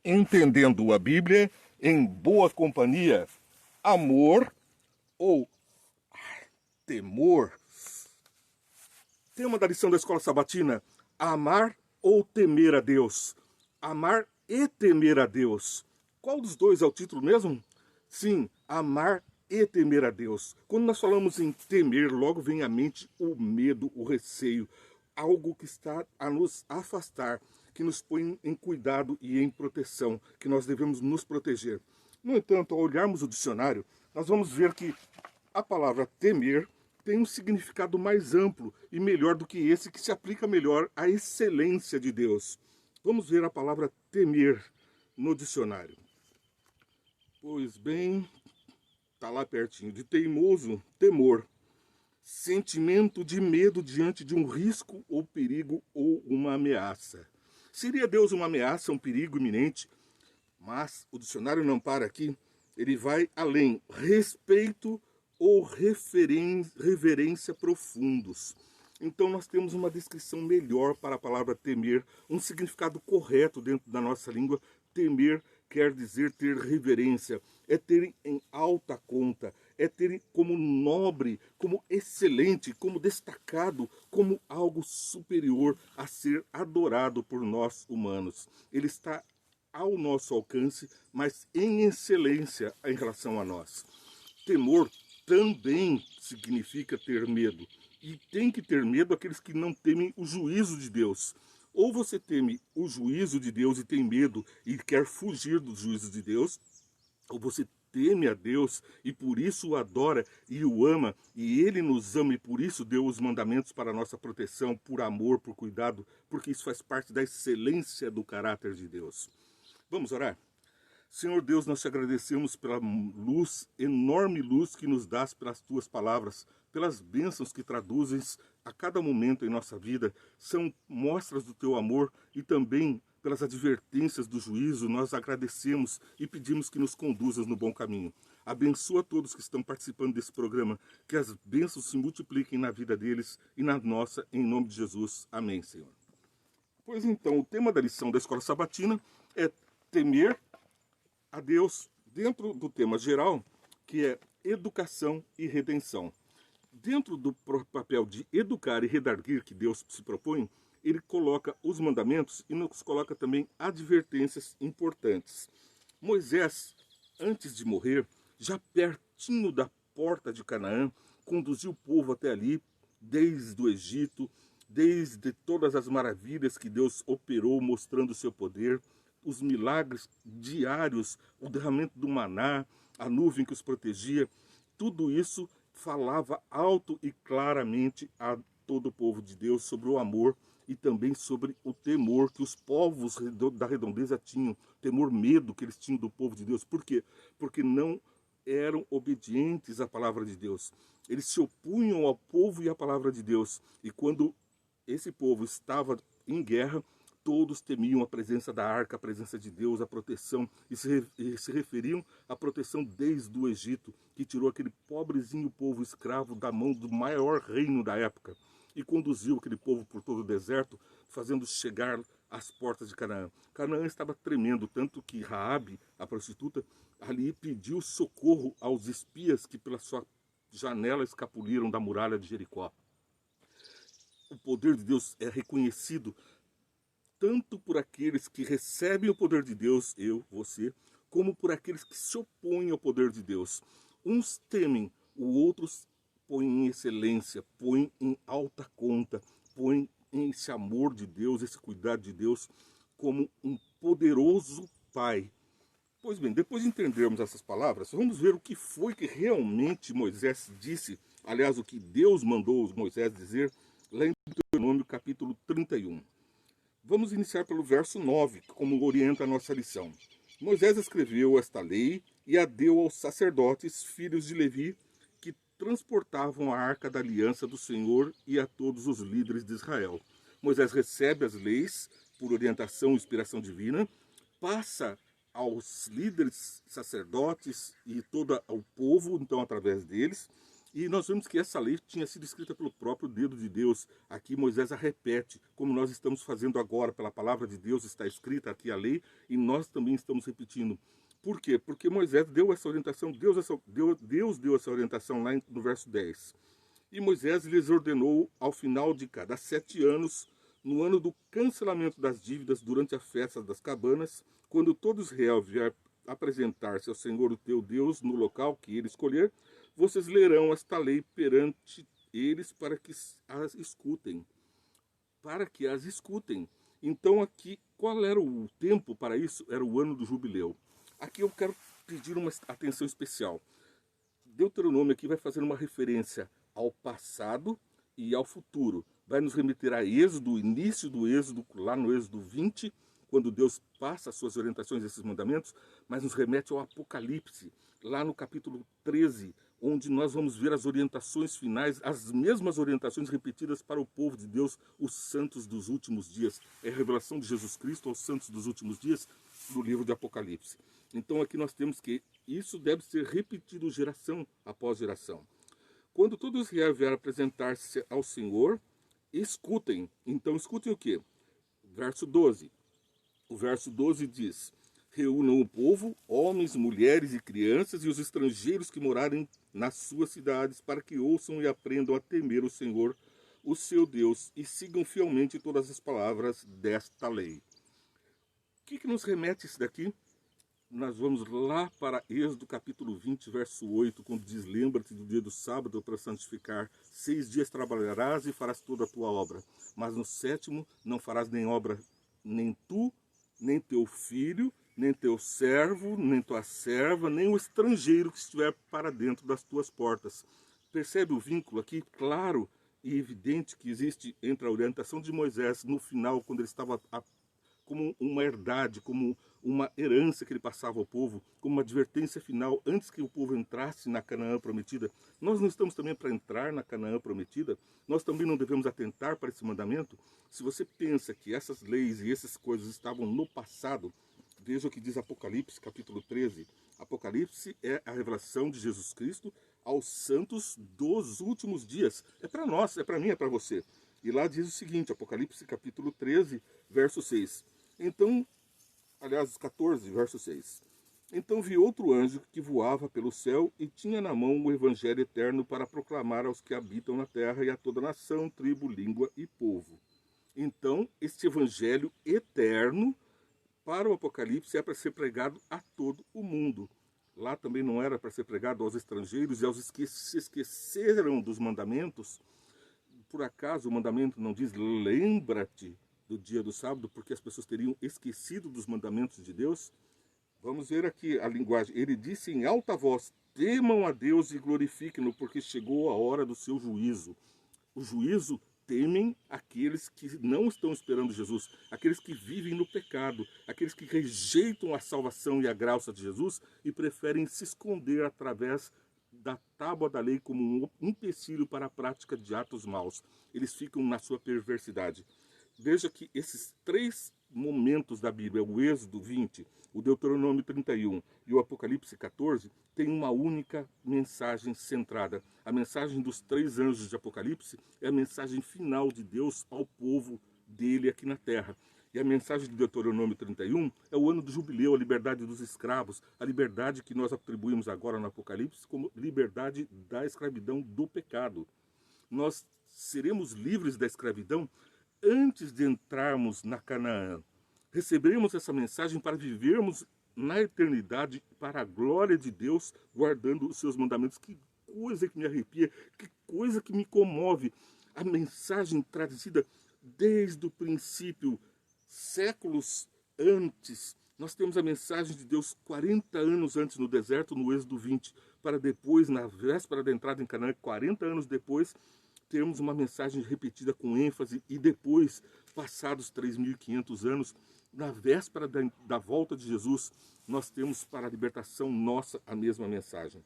Entendendo a Bíblia em boa companhia, amor ou temor. Tema da lição da Escola Sabatina: amar ou temer a Deus. Amar e temer a Deus. Qual dos dois é o título mesmo? Sim, amar e temer a Deus. Quando nós falamos em temer, logo vem à mente o medo, o receio, algo que está a nos afastar, que nos põe em cuidado e em proteção, que nós devemos nos proteger. No entanto, ao olharmos o dicionário, nós vamos ver que a palavra temer tem um significado mais amplo e melhor do que esse, que se aplica melhor à excelência de Deus. Vamos ver a palavra temer no dicionário. Pois bem, está lá pertinho. De teimoso, temor. Sentimento de medo diante de um risco ou perigo ou uma ameaça. Seria Deus uma ameaça, um perigo iminente? Mas o dicionário não para aqui. Ele vai além. Respeito ou reverência profundos. Então nós temos uma descrição melhor para a palavra temer, um significado correto dentro da nossa língua. Temer quer dizer ter reverência, é ter em alta conta, é ter como nobre, como excelente, como destacado, como algo superior a ser adorado por nós humanos. Ele está ao nosso alcance, mas em excelência em relação a nós. Temor também significa ter medo. E tem que ter medo aqueles que não temem o juízo de Deus. Ou você teme o juízo de Deus e tem medo e quer fugir do juízo de Deus, ou você teme a Deus e por isso o adora e o ama, e Ele nos ama e por isso deu os mandamentos para a nossa proteção, por amor, por cuidado, porque isso faz parte da excelência do caráter de Deus. Vamos orar? Senhor Deus, nós te agradecemos pela luz, enorme luz que nos dás pelas tuas palavras, pelas bênçãos que traduzes a cada momento em nossa vida, são mostras do teu amor e também pelas advertências do juízo. Nós agradecemos e pedimos que nos conduzas no bom caminho. Abençoa todos que estão participando desse programa, que as bênçãos se multipliquem na vida deles e na nossa, em nome de Jesus. Amém, Senhor. Pois então, o tema da lição da Escola Sabatina é temer a Deus, dentro do tema geral, que é educação e redenção. Dentro do papel de educar e redarguir que Deus se propõe, ele coloca os mandamentos e nos coloca também advertências importantes. Moisés, antes de morrer, já pertinho da porta de Canaã, conduziu o povo até ali, desde o Egito, desde todas as maravilhas que Deus operou, mostrando o seu poder, os milagres diários, o derramamento do maná, a nuvem que os protegia, tudo isso falava alto e claramente a todo o povo de Deus sobre o amor e também sobre o temor que os povos da redondeza tinham, temor, medo que eles tinham do povo de Deus. Por quê? Porque não eram obedientes à palavra de Deus. Eles se opunham ao povo e à palavra de Deus. E quando esse povo estava em guerra, todos temiam a presença da arca, a presença de Deus, a proteção, e se referiam à proteção desde o Egito, que tirou aquele pobrezinho povo escravo da mão do maior reino da época, e conduziu aquele povo por todo o deserto, fazendo chegar às portas de Canaã. Canaã estava tremendo, tanto que Raabe, a prostituta, ali pediu socorro aos espias que pela sua janela escapuliram da muralha de Jericó. O poder de Deus é reconhecido tanto por aqueles que recebem o poder de Deus, eu, você, como por aqueles que se opõem ao poder de Deus. Uns temem, os outros põem em excelência, põem em alta conta, põem em esse amor de Deus, esse cuidado de Deus, como um poderoso Pai. Pois bem, depois de entendermos essas palavras, vamos ver o que foi que realmente Moisés disse, aliás, o que Deus mandou Moisés dizer, lá em Deuteronômio capítulo 31. Vamos iniciar pelo verso 9, como orienta a nossa lição. Moisés escreveu esta lei e a deu aos sacerdotes, filhos de Levi, que transportavam a arca da aliança do Senhor, e a todos os líderes de Israel. Moisés recebe as leis por orientação e inspiração divina, passa aos líderes, sacerdotes e todo o povo, então através deles. E nós vemos que essa lei tinha sido escrita pelo próprio dedo de Deus. Aqui Moisés a repete, como nós estamos fazendo agora, pela palavra de Deus está escrita aqui a lei, e nós também estamos repetindo. Por quê? Porque Moisés deu essa orientação, Deus deu essa orientação lá no verso 10. E Moisés lhes ordenou ao final de cada 7 anos, no ano do cancelamento das dívidas durante a festa das cabanas, quando todo Israel vier apresentar-se ao Senhor o teu Deus no local que ele escolher, vocês lerão esta lei perante eles para que as escutem. Para que as escutem. Então aqui, qual era o tempo para isso? Era o ano do jubileu. Aqui eu quero pedir uma atenção especial. Deuteronômio aqui vai fazer uma referência ao passado e ao futuro. Vai nos remeter a Êxodo, o início do Êxodo, lá no Êxodo 20, quando Deus passa as suas orientações, esses mandamentos, mas nos remete ao Apocalipse, lá no capítulo 13, onde nós vamos ver as orientações finais, as mesmas orientações repetidas para o povo de Deus, os santos dos últimos dias. É a revelação de Jesus Cristo aos santos dos últimos dias, no livro de Apocalipse. Então aqui nós temos que isso deve ser repetido geração após geração. Quando todo Israel vier apresentar-se ao Senhor, escutem. Então escutem o quê? Verso 12. O verso 12 diz: reúnam o povo, homens, mulheres e crianças, e os estrangeiros que morarem nas suas cidades, para que ouçam e aprendam a temer o Senhor, o seu Deus, e sigam fielmente todas as palavras desta lei. O que nos remete isso daqui? Nós vamos lá para Êxodo capítulo 20, verso 8, quando diz: lembra-te do dia do sábado para santificar. 6 dias trabalharás e farás toda a tua obra, mas no 7º não farás nem obra, nem tu, nem teu filho, nem teu servo, nem tua serva, nem o estrangeiro que estiver para dentro das tuas portas. Percebe o vínculo aqui claro e evidente que existe entre a orientação de Moisés no final, quando ele estava como uma herdade, como uma herança que ele passava ao povo, como uma advertência final antes que o povo entrasse na Canaã prometida. Nós não estamos também para entrar na Canaã prometida? Nós também não devemos atentar para esse mandamento? Se você pensa que essas leis e essas coisas estavam no passado, veja o que diz Apocalipse, capítulo 13. Apocalipse é a revelação de Jesus Cristo aos santos dos últimos dias. É para nós, é para mim, é para você. E lá diz o seguinte, Apocalipse, capítulo 13, verso 6. Então, aliás, 14, verso 6. Então vi outro anjo que voava pelo céu e tinha na mão o evangelho eterno para proclamar aos que habitam na terra e a toda nação, tribo, língua e povo. Então, este evangelho eterno para o Apocalipse é para ser pregado a todo o mundo. Lá também não era para ser pregado aos estrangeiros e aos que se esqueceram dos mandamentos. Por acaso o mandamento não diz lembra-te do dia do sábado, porque as pessoas teriam esquecido dos mandamentos de Deus? Vamos ver aqui a linguagem. Ele disse em alta voz: temam a Deus e glorifiquem-no, porque chegou a hora do seu juízo. O juízo temem aqueles que não estão esperando Jesus, aqueles que vivem no pecado, aqueles que rejeitam a salvação e a graça de Jesus e preferem se esconder através da tábua da lei como um empecilho para a prática de atos maus. Eles ficam na sua perversidade. Veja que esses 3 momentos da Bíblia, o Êxodo 20, o Deuteronômio 31 e o Apocalipse 14, tem uma única mensagem centrada. A mensagem dos 3 anjos de Apocalipse é a mensagem final de Deus ao povo dele aqui na terra. E a mensagem de Deuteronômio 31 é o ano do jubileu, a liberdade dos escravos, a liberdade que nós atribuímos agora no Apocalipse como liberdade da escravidão do pecado. Nós seremos livres da escravidão antes de entrarmos na Canaã. Receberemos essa mensagem para vivermos na eternidade para a glória de Deus, guardando os seus mandamentos. Que coisa que me arrepia, que coisa que me comove. A mensagem trazida desde o princípio, séculos antes. Nós temos a mensagem de Deus 40 anos antes no deserto, no Êxodo 20, para depois, na véspera da entrada em Canaã, 40 anos depois, termos uma mensagem repetida com ênfase e depois, passados 3.500 anos, na véspera da volta de Jesus, nós temos para a libertação nossa a mesma mensagem.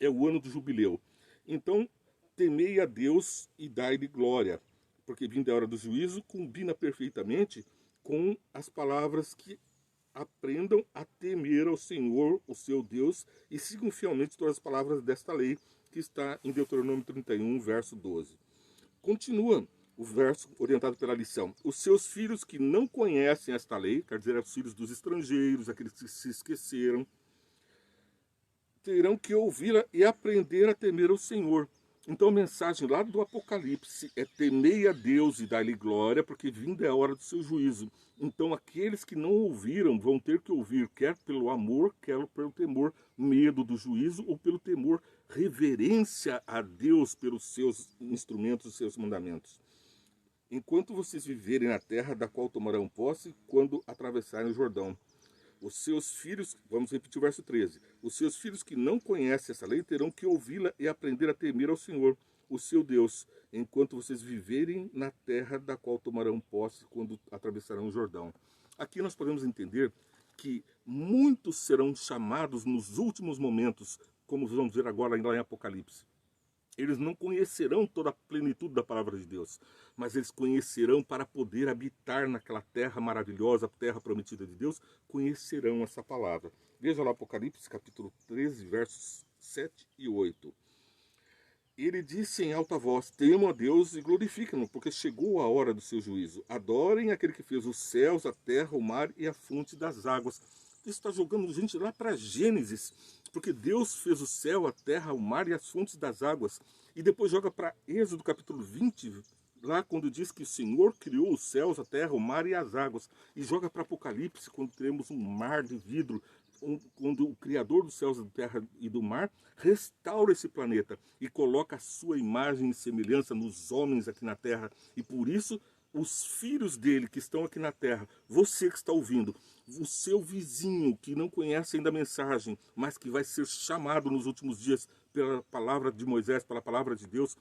É o ano do jubileu. Então, temei a Deus e dai-lhe glória, porque vindo a hora do juízo combina perfeitamente com as palavras que aprendam a temer ao Senhor, o seu Deus, e sigam fielmente todas as palavras desta lei, que está em Deuteronômio 31, verso 12. Continua o verso orientado pela lição. Os seus filhos que não conhecem esta lei, quer dizer, os filhos dos estrangeiros, aqueles que se esqueceram, terão que ouvi-la e aprender a temer ao Senhor. Então a mensagem lá do Apocalipse é: temei a Deus e dai-lhe glória, porque vinda é a hora do seu juízo. Então aqueles que não ouviram vão ter que ouvir, quer pelo amor, quer pelo temor, medo do juízo, ou pelo temor, reverência a Deus pelos seus instrumentos, os seus mandamentos. Enquanto vocês viverem na terra da qual tomarão posse, quando atravessarem o Jordão. Os seus filhos, vamos repetir o verso 13, os seus filhos que não conhecem essa lei terão que ouvi-la e aprender a temer ao Senhor, o seu Deus, enquanto vocês viverem na terra da qual tomarão posse quando atravessarão o Jordão. Aqui nós podemos entender que muitos serão chamados nos últimos momentos, como vamos ver agora lá em Apocalipse. Eles não conhecerão toda a plenitude da palavra de Deus, mas eles conhecerão para poder habitar naquela terra maravilhosa, terra prometida de Deus, conhecerão essa palavra. Veja lá Apocalipse, capítulo 13, versos 7 e 8. Ele disse em alta voz: temam a Deus e glorifiquem-no, porque chegou a hora do seu juízo. Adorem aquele que fez os céus, a terra, o mar e a fonte das águas. Isso está jogando gente lá para Gênesis, porque Deus fez o céu, a terra, o mar e as fontes das águas. E depois joga para Êxodo capítulo 20, lá quando diz que o Senhor criou os céus, a terra, o mar e as águas. E joga para Apocalipse, quando teremos um mar de vidro, quando o Criador dos céus, da terra e do mar restaura esse planeta e coloca a sua imagem e semelhança nos homens aqui na terra. E por isso os filhos dele que estão aqui na terra, você que está ouvindo, o seu vizinho que não conhece ainda a mensagem, mas que vai ser chamado nos últimos dias pela palavra de Moisés, pela palavra de Deus,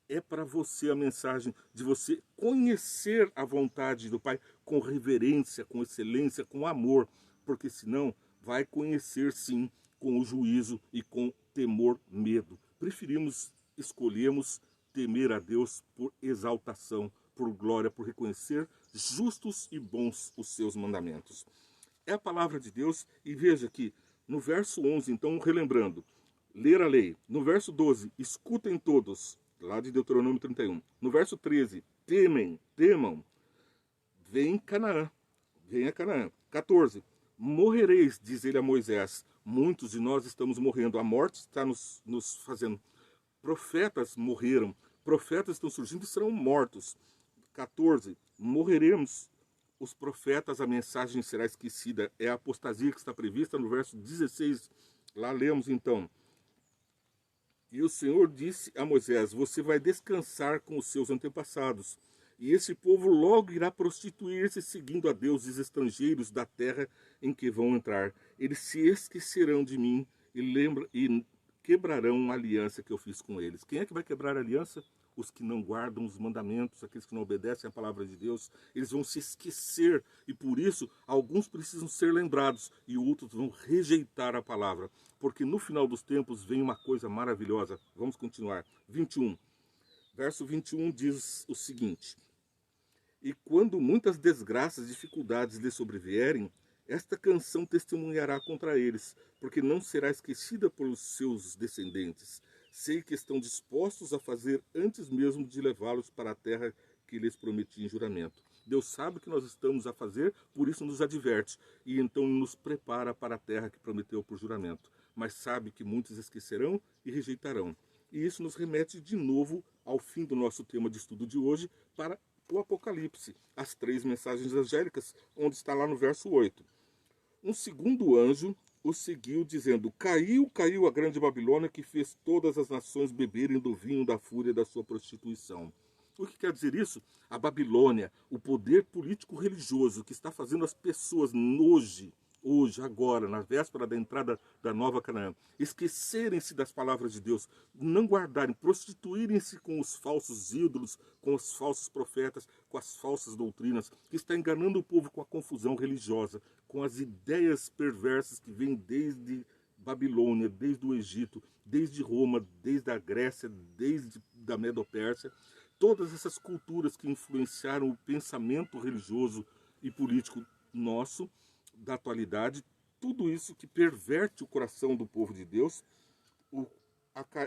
é para você a mensagem de você conhecer a vontade do Pai com reverência, com excelência, com amor, porque senão vai conhecer sim com o juízo e com temor, medo. Escolhemos temer a Deus por exaltação, por glória, por reconhecer justos e bons os seus mandamentos. É a palavra de Deus, e veja que no verso 11, então, relembrando, ler a lei. No verso 12, escutem todos, lá de Deuteronômio 31. No verso 13, temam, venha Canaã. 14, morrereis, diz ele a Moisés. Muitos de nós estamos morrendo, a morte está nos fazendo. Profetas morreram, profetas estão surgindo e serão mortos. 14, morreremos. Os profetas, a mensagem será esquecida. É a apostasia que está prevista no verso 16. Lá lemos então. E o Senhor disse a Moisés: você vai descansar com os seus antepassados. E esse povo logo irá prostituir-se seguindo a deuses estrangeiros da terra em que vão entrar. Eles se esquecerão de mim e quebrarão a aliança que eu fiz com eles. Quem é que vai quebrar a aliança? Os que não guardam os mandamentos, aqueles que não obedecem à palavra de Deus. Eles vão se esquecer e por isso alguns precisam ser lembrados e outros vão rejeitar a palavra. Porque no final dos tempos vem uma coisa maravilhosa. Vamos continuar. 21. Verso 21 diz o seguinte: e quando muitas desgraças e dificuldades lhes sobrevierem, esta canção testemunhará contra eles, porque não será esquecida pelos seus descendentes. Sei que estão dispostos a fazer antes mesmo de levá-los para a terra que lhes prometi em juramento. Deus sabe o que nós estamos a fazer, por isso nos adverte, e então nos prepara para a terra que prometeu por juramento. Mas sabe que muitos esquecerão e rejeitarão. E isso nos remete de novo ao fim do nosso tema de estudo de hoje, para o Apocalipse, as 3 mensagens angélicas, onde está lá no verso 8. Um segundo anjo o seguiu, dizendo: caiu a grande Babilônia, que fez todas as nações beberem do vinho da fúria da sua prostituição. O que quer dizer isso? A Babilônia, o poder político-religioso que está fazendo as pessoas hoje, agora, na véspera da entrada da Nova Canaã, esquecerem-se das palavras de Deus, não guardarem, prostituírem-se com os falsos ídolos, com os falsos profetas, com as falsas doutrinas, que está enganando o povo com a confusão religiosa, com as ideias perversas que vêm desde Babilônia, desde o Egito, desde Roma, desde a Grécia, desde a Medo-Pérsia. Todas essas culturas que influenciaram o pensamento religioso e político nosso da atualidade, tudo isso que perverte o coração do povo de Deus,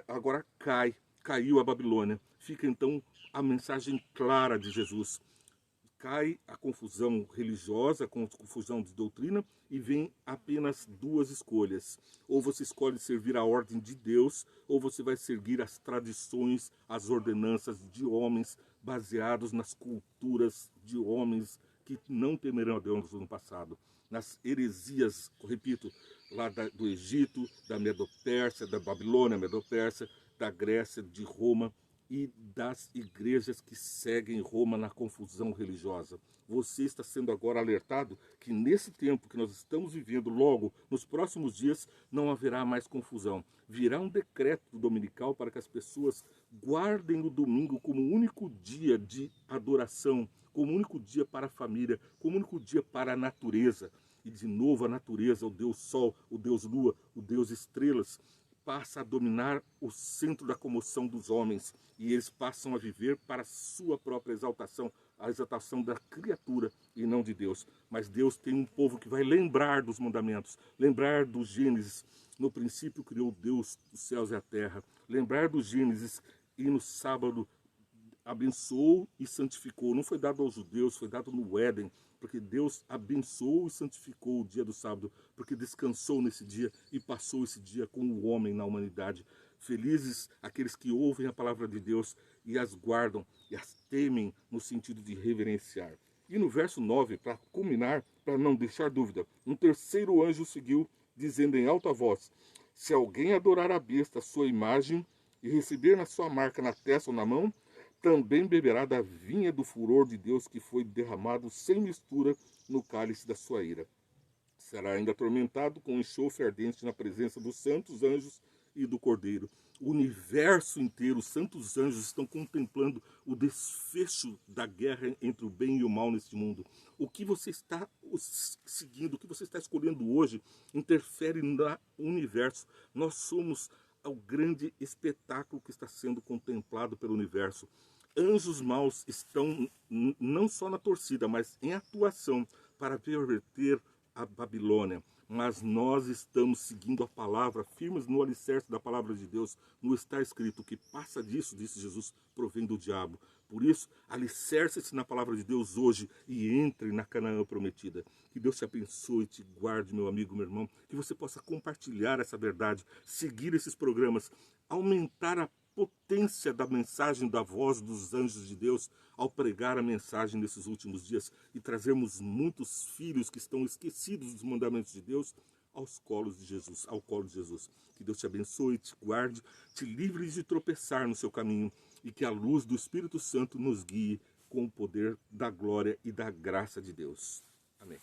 agora caiu a Babilônia. Fica então a mensagem clara de Jesus. Cai a confusão religiosa, a confusão de doutrina, e vem apenas duas escolhas. Ou você escolhe servir a ordem de Deus, ou você vai seguir as tradições, as ordenanças de homens, baseados nas culturas de homens que não temerão a Deus no passado. Nas heresias, repito, lá do Egito, da Medo-Pérsia, da Babilônia, Medo-Pérsia, da Grécia, de Roma, e das igrejas que seguem Roma na confusão religiosa. Você está sendo agora alertado que nesse tempo que nós estamos vivendo, logo nos próximos dias, não haverá mais confusão. Virá um decreto dominical para que as pessoas guardem o domingo como único dia de adoração, como único dia para a família, como único dia para a natureza. E de novo a natureza, o Deus Sol, o Deus Lua, o Deus Estrelas, passa a dominar o centro da comoção dos homens, e eles passam a viver para a sua própria exaltação, a exaltação da criatura e não de Deus. Mas Deus tem um povo que vai lembrar dos mandamentos, lembrar do Gênesis. No princípio criou Deus os céus e a terra. Lembrar do Gênesis, e no sábado abençoou e santificou. Não foi dado aos judeus, foi dado no Éden, porque Deus abençoou e santificou o dia do sábado, porque descansou nesse dia e passou esse dia com o homem na humanidade. Felizes aqueles que ouvem a palavra de Deus e as guardam e as temem no sentido de reverenciar. E no verso 9, para culminar, para não deixar dúvida, um terceiro anjo seguiu, dizendo em alta voz: se alguém adorar a besta, a sua imagem, e receber na sua marca na testa ou na mão, também beberá da vinha do furor de Deus, que foi derramado sem mistura no cálice da sua ira. Será ainda atormentado com enxofre ardente na presença dos santos anjos e do Cordeiro. O universo inteiro, os santos anjos estão contemplando o desfecho da guerra entre o bem e o mal neste mundo. O que você está seguindo, o que você está escolhendo hoje, interfere no universo. Nós somos o grande espetáculo que está sendo contemplado pelo universo. Anjos maus estão não só na torcida, mas em atuação para perverter a Babilônia. Mas nós estamos seguindo a palavra, firmes no alicerce da palavra de Deus. Não está escrito: o que passa disso, disse Jesus, provém do diabo. Por isso, alicerce-se na palavra de Deus hoje e entre na Canaã prometida. Que Deus te abençoe e te guarde, meu amigo, meu irmão. Que você possa compartilhar essa verdade, seguir esses programas, aumentar a potência da mensagem da voz dos anjos de Deus ao pregar a mensagem nesses últimos dias e trazermos muitos filhos que estão esquecidos dos mandamentos de Deus aos colos de Jesus, ao colo de Jesus. Que Deus te abençoe, te guarde, te livre de tropeçar no seu caminho e que a luz do Espírito Santo nos guie com o poder da glória e da graça de Deus. Amém.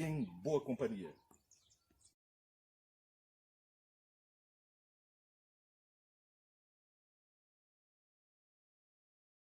Em boa companhia.